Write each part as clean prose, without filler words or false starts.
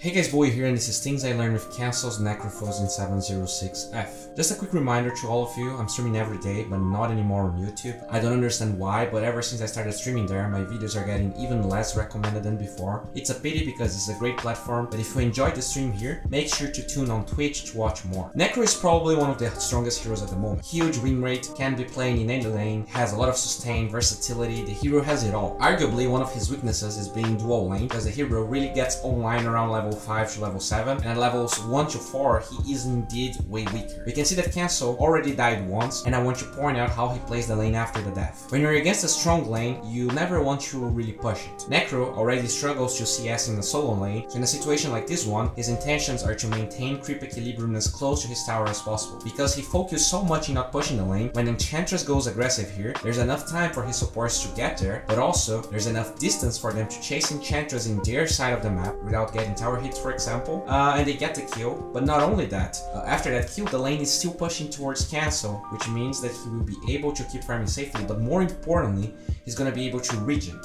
Hey guys, Bowie here, and this is things I learned with Castle's Necrophos in 706F. Just a quick reminder to all of you, I'm streaming every day, but not anymore on YouTube. I don't understand why, but ever since I started streaming there, my videos are getting even less recommended than before. It's a pity because it's a great platform, but if you enjoyed the stream here, make sure to tune on Twitch to watch more. Necro is probably one of the strongest heroes at the moment. Huge win rate, can be playing in any lane, has a lot of sustain, versatility, the hero has it all. Arguably, one of his weaknesses is being dual lane, because the hero really gets online around level 5 to level 7, and at levels 1 to 4 he is indeed way weaker. We can see that Cancel already died once, and I want to point out how he plays the lane after the death. When you're against a strong lane, you never want to really push it. Necro already struggles to CS in the solo lane, so in a situation like this one, his intentions are to maintain creep equilibrium as close to his tower as possible. Because he focused so much in not pushing the lane, when Enchantress goes aggressive here, there's enough time for his supports to get there, but also there's enough distance for them to chase Enchantress in their side of the map without getting tower hits, for example, and they get the kill. But not only that, after that kill, the lane is still pushing towards Cancel, which means that he will be able to keep farming safely, but more importantly, he's gonna be able to regen.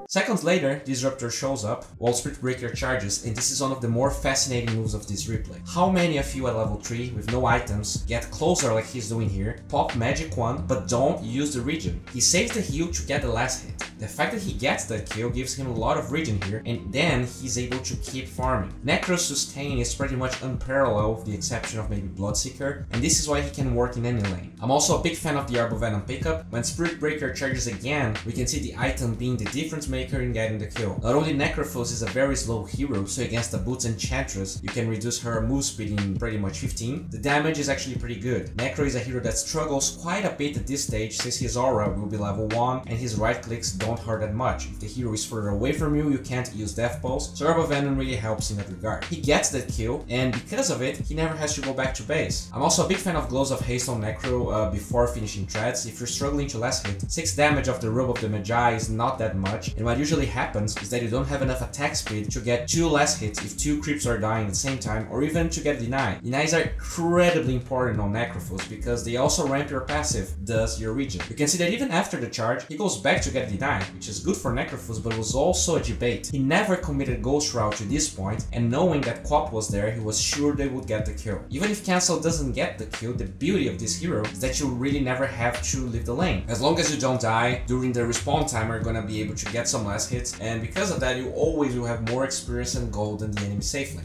Seconds later, Disruptor shows up, while Spirit Breaker charges, and this is one of the more fascinating moves of this replay. How many of you at level 3, with no items, get closer like he's doing here, pop magic 1, but don't use the regen? He saves the heal to get the last hit. The fact that he gets that kill gives him a lot of regen here, and then he's able to keep farming. Necro's sustain is pretty much unparalleled with the exception of maybe Bloodseeker, and this is why he can work in any lane. I'm also a big fan of the Arbo Venom pickup. When Spirit Breaker charges again, we can see the item being the difference maker in getting the kill. Not only Necrophos is a very slow hero, so against the Boots Enchantress, you can reduce her move speed in pretty much 15. The damage is actually pretty good. Necro is a hero that struggles quite a bit at this stage since his aura will be level 1 and his right clicks don't hurt that much. If the hero is further away from you, you can't use Death Pulse, so Arbo Venom really helps in that regard. He gets that kill, and because of it, he never has to go back to base. I'm also a big fan of Glows of Haste on Necro before finishing treads. If you're struggling to last hit, 6 damage of the Robe of the Magi is not that much, and what usually happens is that you don't have enough attack speed to get 2 last hits if 2 creeps are dying at the same time, or even to get denied. Denies are incredibly important on Necrophos because they also ramp your passive, thus your regen. You can see that even after the charge, he goes back to get denied, which is good for Necrophos, but was also a debate. He never committed Ghost Route to this point, and knowing that Quap was there, he was sure they would get the kill. Even if Cancel doesn't get the kill, the beauty of this hero is that you really never have to leave the lane. As long as you don't die, during the respawn time you're gonna be able to get some last hits, and because of that you always will have more experience and gold than the enemy safe lane.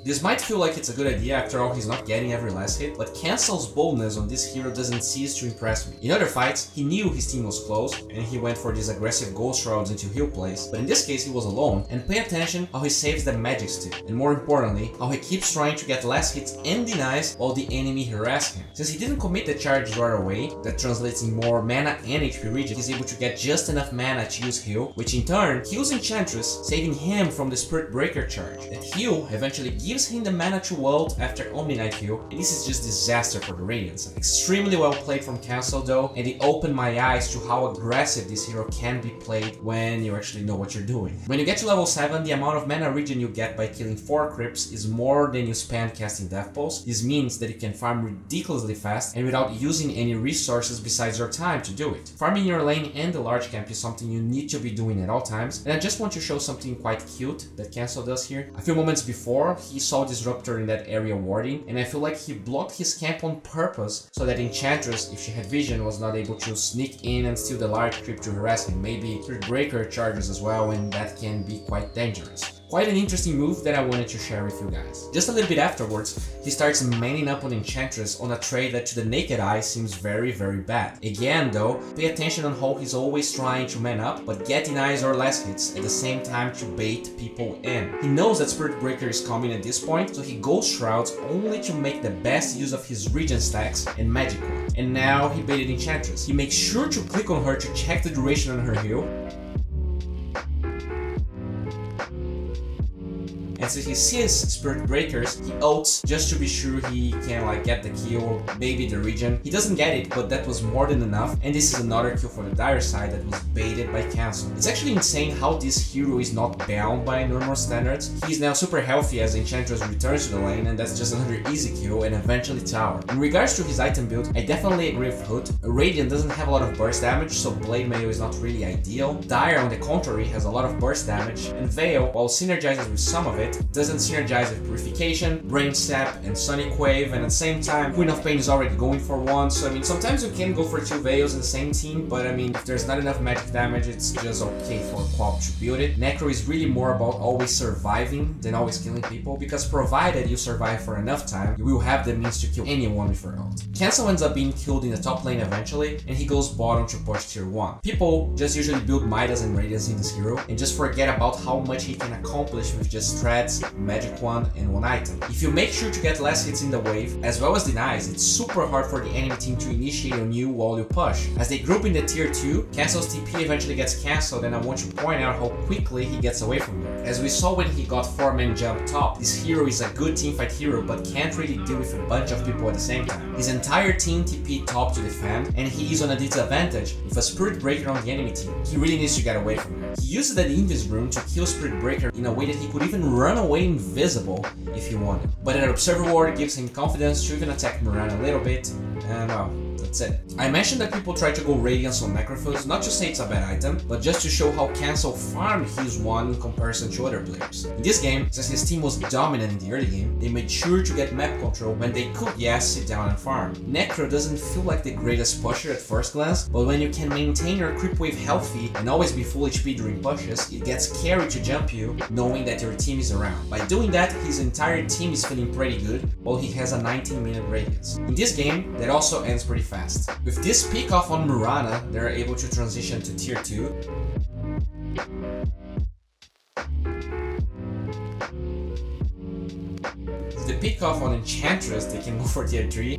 This might feel like it's a good idea, after all he's not getting every last hit, but Cancel's boldness on this hero doesn't cease to impress me. In other fights, he knew his team was close, and he went for these aggressive Ghost Shrouds into heal plays, but in this case he was alone, and pay attention how he saves the magic stick, and more importantly, how he keeps trying to get last hits and denies while the enemy harass him. Since he didn't commit the charge right away, that translates in more mana and HP regen, he's able to get just enough mana to use heal, which in turn heals Enchantress, saving him from the Spirit Breaker charge. That heal eventually gives him the mana to ult after Omni Knight heal, and this is just disaster for the Radiance. Extremely well played from Cancel though, and it opened my eyes to how aggressive this hero can be played when you actually know what you're doing. When you get to level 7, the amount of mana regen you get by killing 4 creeps is more than you spend casting Death Pulse. This means that you can farm ridiculously fast and without using any resources besides your time to do it. Farming your lane and the large camp is something you need to be doing at all times, and I just want to show something quite cute that Cancel does here. A few moments before, he saw Disruptor in that area warding, and I feel like he blocked his camp on purpose so that Enchantress, if she had vision, was not able to sneak in and steal the large creep to harass him. Maybe Spirit Breaker charges as well, and that can be quite dangerous. Quite an interesting move that I wanted to share with you guys. Just a little bit afterwards, he starts manning up on Enchantress on a trade that to the naked eye seems very bad. Again though, pay attention on how he's always trying to man up, but get denies or less hits at the same time to bait people in. He knows that Spirit Breaker is coming at this point, so he Ghost Shrouds only to make the best use of his regen stacks and magic one. And now he baited Enchantress. He makes sure to click on her to check the duration on her heal, and and since he sees Spirit Breakers, he ults just to be sure he can like get the kill, maybe the regen. He doesn't get it, but that was more than enough, and this is another kill for the dire side that was baited by Cancel. It's actually insane how this hero is not bound by normal standards. He's now super healthy as Enchantress returns to the lane, and that's just another easy kill and eventually tower. In regards to his item build, I definitely agree with Hood. Radiant doesn't have a lot of burst damage, so Blade Mail is not really ideal. Dire, on the contrary, has a lot of burst damage, and Veil, while synergizes with some of it, doesn't synergize with Purification, Brain Sap, and Sonic Wave, and at the same time, Queen of Pain is already going for one, so I mean, sometimes you can go for 2 Veils in the same team, but I mean, if there's not enough magic damage, it's just okay for Quap to build it. Necro is really more about always surviving than always killing people, because provided you survive for enough time, you will have the means to kill anyone with your ult. Cancel ends up being killed in the top lane eventually, and he goes bottom to push tier 1. People just usually build Midas and Radiance in this hero, and just forget about how much he can accomplish with just strats, magic wand, and 1 item. If you make sure to get less hits in the wave, as well as denies, it's super hard for the enemy team to initiate on you while you push. As they group in the tier 2, Cancel's TP eventually gets cancelled, and I want to point out how quickly he gets away from there. As we saw when he got 4-man jump top, this hero is a good teamfight hero, but can't really deal with a bunch of people at the same time. His entire team TP top to defend, and he is on a disadvantage with a Spirit Breaker on the enemy team. He really needs to get away from there. He uses that Invis Rune to kill Spirit Breaker in a way that he could even run away invisible if he wanted. But an Observer Ward gives him confidence to even attack Mirana a little bit, and well, that's it. I mentioned that people try to go Radiance on Necrophos, not to say it's a bad item, but just to show how Cancel farmed his one in comparison to other players. In this game, since his team was dominant in the early game, they made sure to get map control when they could, yes, sit down and farm. Necro doesn't feel like the greatest pusher at first glance, but when you can maintain your creep wave healthy and always be full HP during pushes, it gets scary to jump you knowing that your team is around. By doing that, his entire team is feeling pretty good, while he has a 19-minute radius. In this game, that also ends pretty fast. With this pick off on Mirana, they're able to transition to tier 2. With the pick off on Enchantress, they can go for tier 3.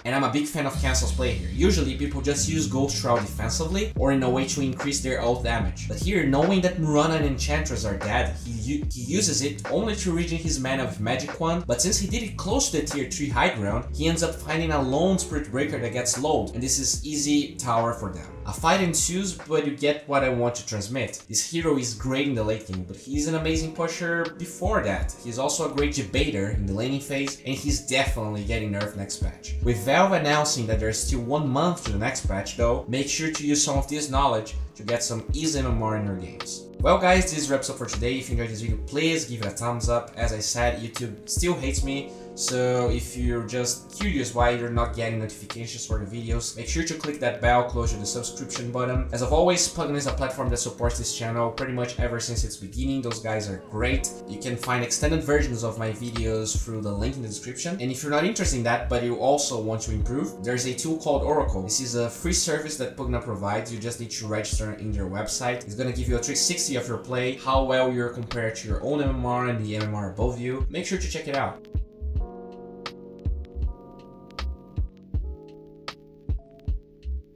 And I'm a big fan of Cancel's play here. Usually people just use Ghost Shroud defensively or in a way to increase their ult damage. But here, knowing that Mirana and Enchantress are dead, he uses it only to regen his mana with Magic Wand, but since he did it close to the tier 3 high ground, he ends up finding a lone Spirit Breaker that gets low, and this is easy tower for them. A fight ensues, but you get what I want to transmit. This hero is great in the late game, but he's an amazing pusher before that. He's also a great debater in the laning phase, and he's definitely getting nerfed next patch. With Valve announcing that there's still 1 month to the next patch though, make sure to use some of this knowledge to get some easy MMR in your games. Well guys, this wraps up for today. If you enjoyed this video, please give it a thumbs up. As I said, YouTube still hates me, so if you're just curious why you're not getting notifications for the videos, make sure to click that bell close to the subscription button. As always, Plugin is a platform that supports this channel pretty much ever since its beginning. Those guys are great. You can find extended versions of my videos through the link in the description. And if you're not interested in that, but you also want to improve, there's a tool called Oracle. This is a free service that Plugin provides. You just need to register in their website. It's gonna give you a 360 of your play, how well you're compared to your own MMR and the MMR above you. Make sure to check it out.